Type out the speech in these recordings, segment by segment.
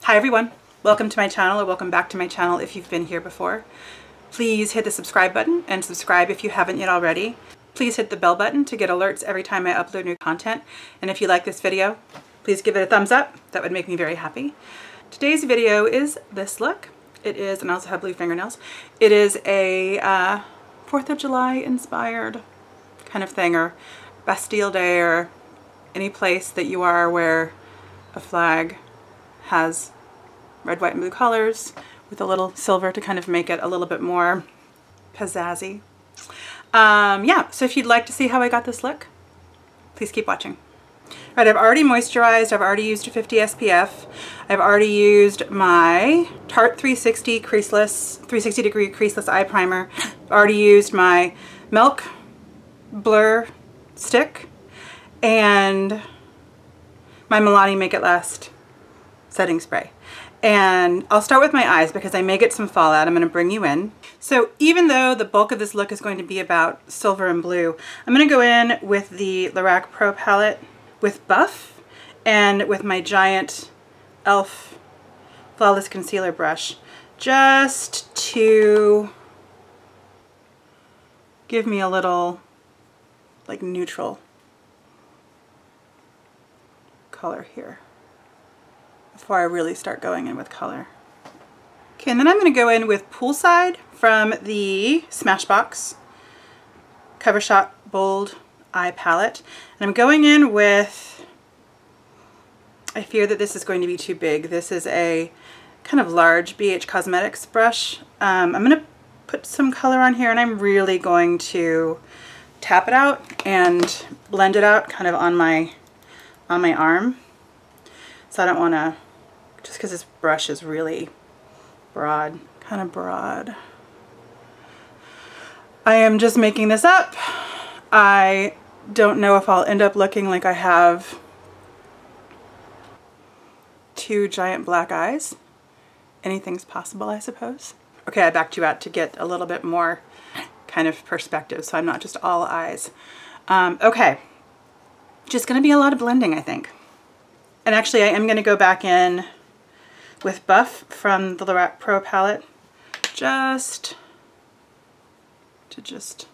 Hi everyone, welcome to my channel, or welcome back to my channel if you've been here before. Please hit the subscribe button and subscribe if you haven't yet already. Please hit the bell button to get alerts every time I upload new content. And if you like this video, please give it a thumbs up. That would make me very happy. Today's video is this look. It is, and I also have blue fingernails. It is a 4th of July inspired kind of thing, or Bastille Day, or any place that you are where a flag has red, white, and blue colors with a little silver to kind of make it a little bit more pizzazzy. Yeah, so if you'd like to see how I got this look, please keep watching. All right, I've already moisturized. I've already used a 50 SPF. I've already used my Tarte 360 creaseless, 360 degree creaseless eye primer. I've already used my Milk Blur stick and my Milani Make It Last setting spray. And I'll start with my eyes because I may get some fallout. I'm going to bring you in. So even though the bulk of this look is going to be about silver and blue, I'm going to go in with the Lorac Pro palette with Buff and with my giant e.l.f. Flawless Concealer brush, just to give me a little like neutral color here before I really start going in with color. Okay, and then I'm going to go in with Poolside from the Smashbox Cover Shot Bold Eye Palette. And I'm going in with, I fear that this is going to be too big. This is a kind of large BH Cosmetics brush. I'm going to put some color on here, and I'm really going to tap it out and blend it out kind of on my arm. So I don't want to, just because this brush is really broad, kind of broad. I am just making this up. I don't know if I'll end up looking like I have two giant black eyes. Anything's possible, I suppose. Okay, I backed you out to get a little bit more kind of perspective, so I'm not just all eyes. Okay, just gonna be a lot of blending, I think. And actually I am gonna go back in with Buff from the Lorac Pro palette, just to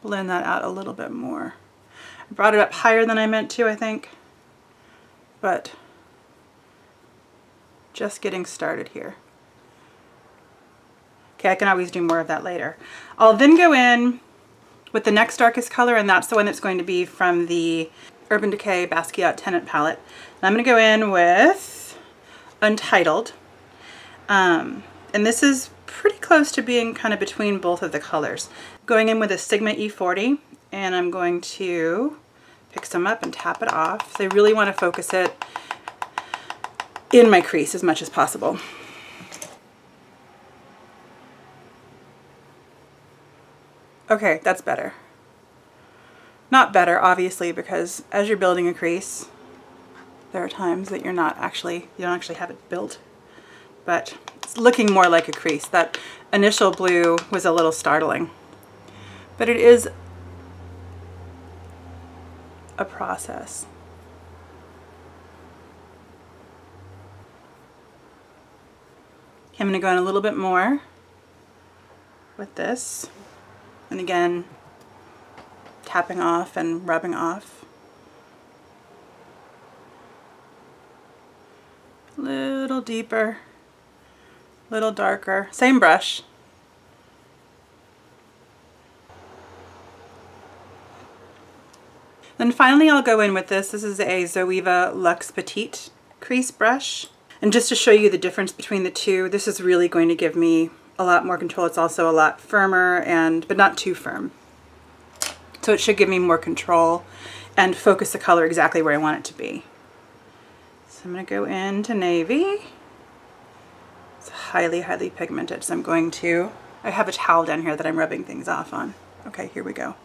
blend that out a little bit more. I brought it up higher than I meant to, I think, but just getting started here. Okay, I can always do more of that later. I'll then go in with the next darkest color, and that's the one that's going to be from the Urban Decay Basquiat Tenant palette. And I'm going to go in with Untitled. And this is pretty close to being kind of between both of the colors. Going in with a Sigma E40, and I'm going to pick some up and tap it off. So I really want to focus it in my crease as much as possible. Okay, that's better. Not better, obviously, because as you're building a crease, there are times that you don't actually have it built, but it's looking more like a crease. That initial blue was a little startling, but it is a process. Okay, I'm going to go in a little bit more with this, and again, tapping off and rubbing off. A little deeper, a little darker. Same brush. Then finally I'll go in with this. This is a Zoeva Luxe Petite crease brush. And just to show you the difference between the two, this is really going to give me a lot more control. It's also a lot firmer, but not too firm. So it should give me more control and focus the color exactly where I want it to be. So I'm going to go into Navy. It's highly, highly pigmented, so I have a towel down here that I'm rubbing things off on. Okay, here we go.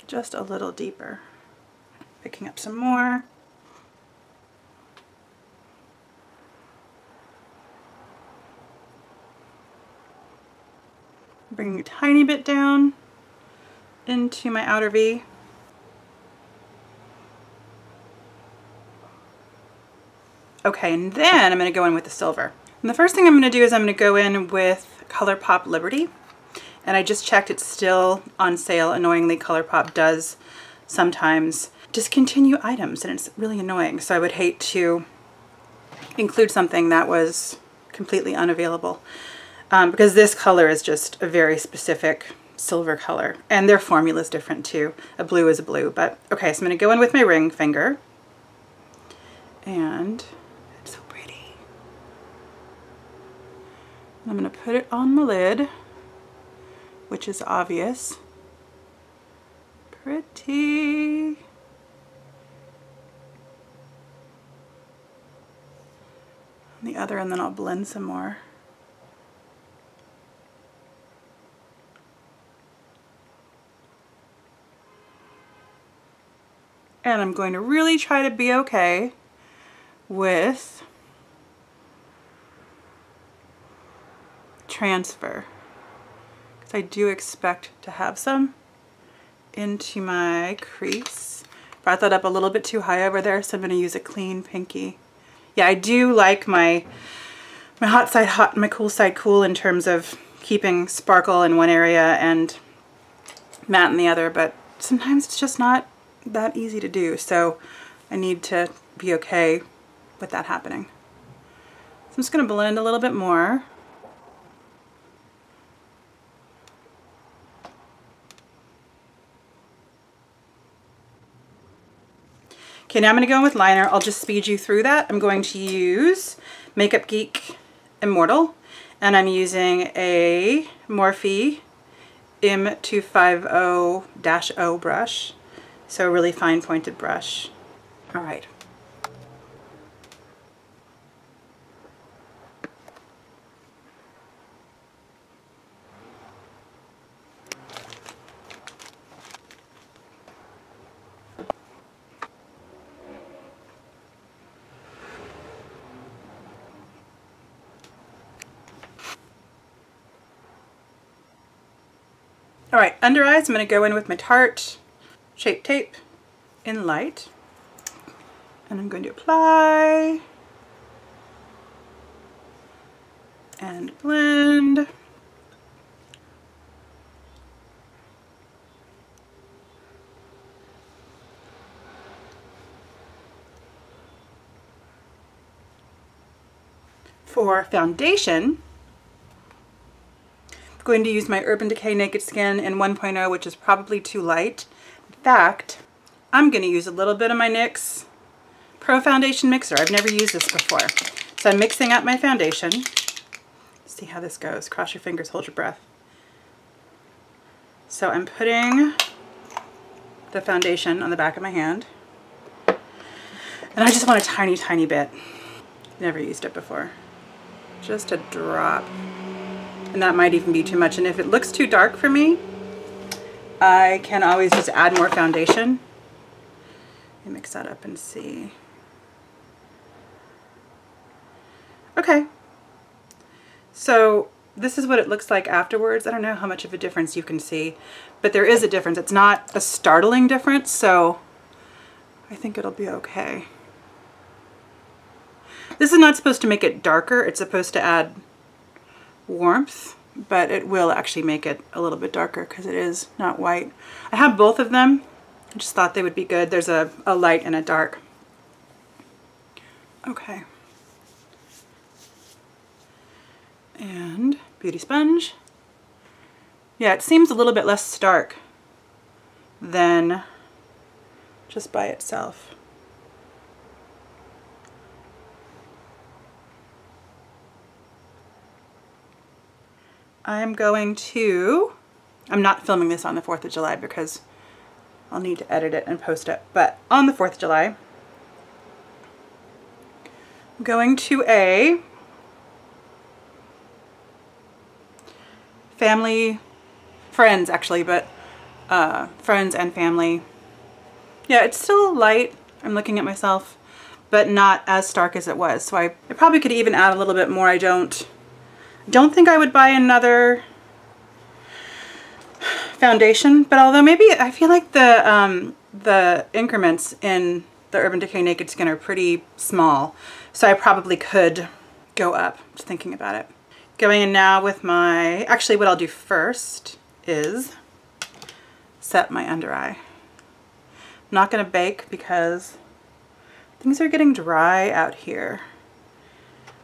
Just a little deeper. Picking up some more. Bringing a tiny bit down into my outer V. Okay, and then I'm going to go in with the silver. And the first thing I'm going to do is I'm going to go in with ColourPop Liberty. And I just checked, it's still on sale. Annoyingly, ColourPop does sometimes discontinue items, and it's really annoying. So I would hate to include something that was completely unavailable. Because this color is just a very specific silver color. And their formula is different too. A blue is a blue. But okay, so I'm going to go in with my ring finger. And it's so pretty. I'm going to put it on my lid, which is obvious. Pretty. On the other, and then I'll blend some more. And I'm going to really try to be okay with transfer, because I do expect to have some into my crease. Brought that up a little bit too high over there, so I'm going to use a clean pinky. Yeah, I do like my hot side hot and my cool side cool in terms of keeping sparkle in one area and matte in the other, but sometimes it's just not that easy to do, so I need to be okay with that happening. So I'm just going to blend a little bit more. Okay, now I'm going to go in with liner. I'll just speed you through that. I'm going to use Makeup Geek Immortal, and I'm using a Morphe M250-0 brush. So a really fine pointed brush. All right. All right, under eyes, I'm going to go in with my Tarte Shape Tape in light, and I'm going to apply and blend. For foundation, I'm going to use my Urban Decay Naked Skin in 1.0, which is probably too light. In fact, I'm going to use a little bit of my NYX Pro Foundation Mixer. I've never used this before. So I'm mixing up my foundation. See how this goes. Cross your fingers, hold your breath. So I'm putting the foundation on the back of my hand. And I just want a tiny, tiny bit. Never used it before. Just a drop. And that might even be too much. And if it looks too dark for me, I can always just add more foundation. Let me mix that up and see. Okay. So this is what it looks like afterwards. I don't know how much of a difference you can see, but there is a difference. It's not a startling difference, so I think it'll be okay. This is not supposed to make it darker. It's supposed to add warmth, but it will actually make it a little bit darker because it is not white. I have both of them. I just thought they would be good. There's a light and a dark. Okay. And beauty sponge. Yeah, it seems a little bit less stark than just by itself. I'm not filming this on the 4th of July because I'll need to edit it and post it, but on the 4th of July, I'm going to a friends actually, but friends and family. Yeah, it's still light. I'm looking at myself, but not as stark as it was. So I probably could even add a little bit more. I don't think I would buy another foundation, but although maybe I feel like the increments in the Urban Decay Naked Skin are pretty small, so I probably could go up, just thinking about it. Going in now with my, actually what I'll do first is set my under eye. I'm not going to bake because things are getting dry out here.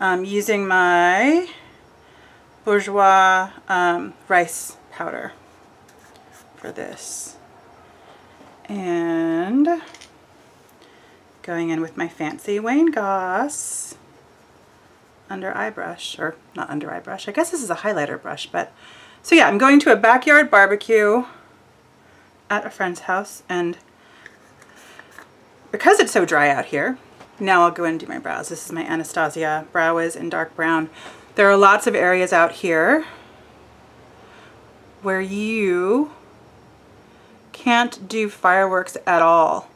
I'm using my Bourjois rice powder for this. And going in with my fancy Wayne Goss under eye brush, or not under eye brush, I guess this is a highlighter brush, but so yeah, I'm going to a backyard barbecue at a friend's house, and because it's so dry out here, now I'll go in and do my brows. This is my Anastasia Brow Wiz in dark brown. There are lots of areas out here where you can't do fireworks at all.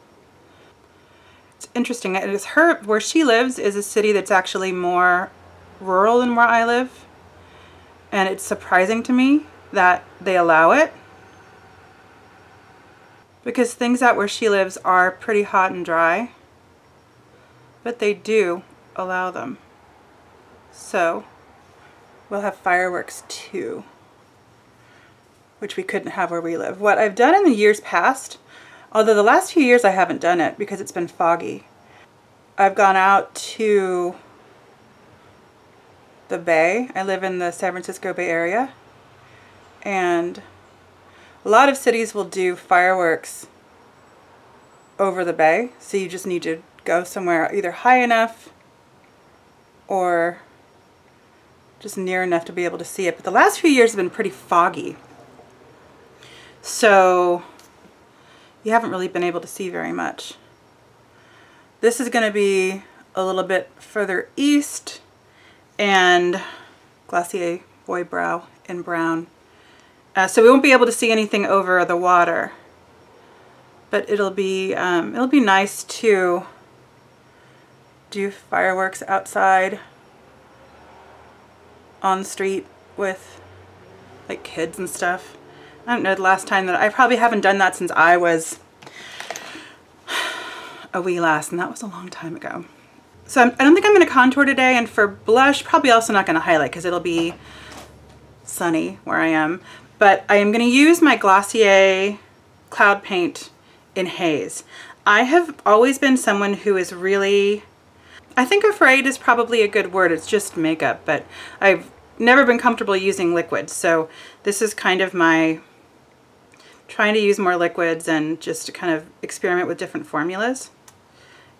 It's interesting. It is where she lives is a city that's actually more rural than where I live, and it's surprising to me that they allow it, because things out where she lives are pretty hot and dry, but they do allow them. So we'll have fireworks too, which we couldn't have where we live. What I've done in the years past, although the last few years I haven't done it because it's been foggy, I've gone out to the Bay. I live in the San Francisco Bay Area, and a lot of cities will do fireworks over the bay, so you just need to go somewhere either high enough or just near enough to be able to see it. But the last few years have been pretty foggy, so you haven't really been able to see very much. This is going to be a little bit further east, and Glacier Boy Brow in brown. So we won't be able to see anything over the water, but it'll be nice to do fireworks outside on the street with like kids and stuff. I don't know the last time that I probably haven't done that since I was a wee lass, and that was a long time ago. So I don't think I'm going to contour today, and for blush, probably also not going to highlight because it'll be sunny where I am. But I am going to use my Glossier Cloud Paint in Haze. I have always been someone who is really, I think afraid is probably a good word, it's just makeup, but I've never been comfortable using liquids. So this is kind of my trying to use more liquids and just to kind of experiment with different formulas.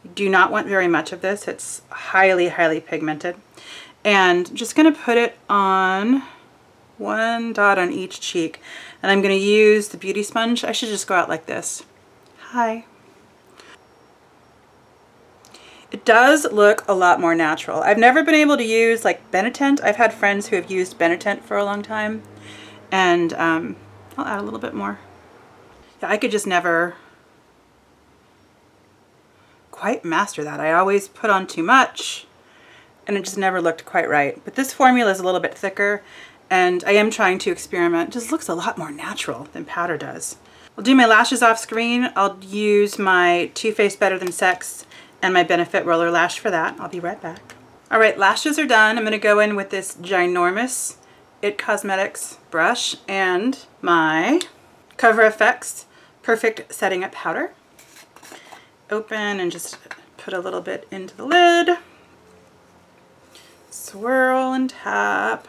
You do not want very much of this. It's highly, highly pigmented. And just going to put it on one dot on each cheek. And I'm going to use the beauty sponge. I should just go out like this. Hi. It does look a lot more natural. I've never been able to use like Benetint. I've had friends who have used Benetint for a long time. And I'll add a little bit more. Yeah, I could just never quite master that. I always put on too much and it just never looked quite right. But this formula is a little bit thicker, and I am trying to experiment. It just looks a lot more natural than powder does. I'll do my lashes off screen. I'll use my Too Faced Better Than Sex and my Benefit Roller Lash for that. I'll be right back. All right, lashes are done. I'm gonna go in with this ginormous IT Cosmetics brush and my Cover FX Perfect Setting Up Powder. Open and just put a little bit into the lid. Swirl and tap.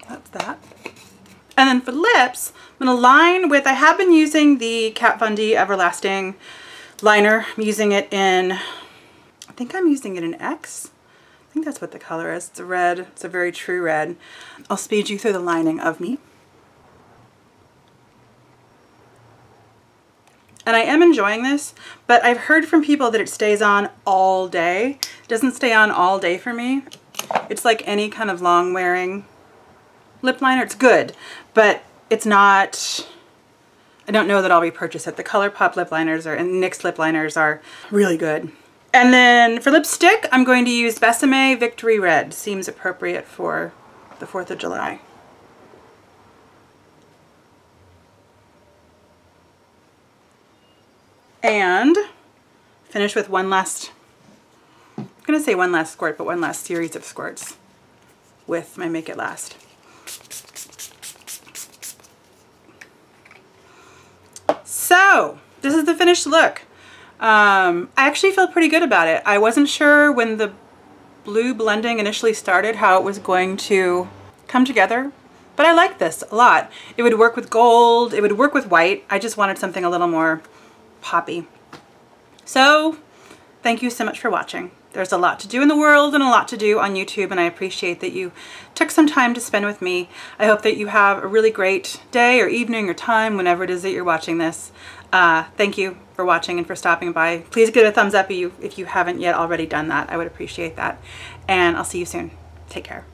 That's that. And then for lips, I'm going to line with, I have been using the Kat Von D Everlasting liner. I'm using it in, I think I'm using it in X. I think that's what the color is. It's a red. It's a very true red. I'll speed you through the lining of me. And I am enjoying this, but I've heard from people that it stays on all day. It doesn't stay on all day for me. It's like any kind of long wearing lip liner. It's good, but it's not, I don't know that I'll repurchase it. The ColourPop lip liners and NYX lip liners are really good. And then for lipstick, I'm going to use Besame Victory Red. Seems appropriate for the 4th of July. And finish with one last, I'm going to say one last squirt, but one last series of squirts with my Make It Last. So this is the finished look. I actually feel pretty good about it. I wasn't sure when the blue blending initially started how it was going to come together, but I like this a lot. It would work with gold, it would work with white. I just wanted something a little more poppy. So thank you so much for watching. There's a lot to do in the world and a lot to do on YouTube, and I appreciate that you took some time to spend with me. I hope that you have a really great day or evening or time whenever it is that you're watching this. Thank you for watching and for stopping by. Please give it a thumbs up if you haven't yet already done that. I would appreciate that. And I'll see you soon. Take care.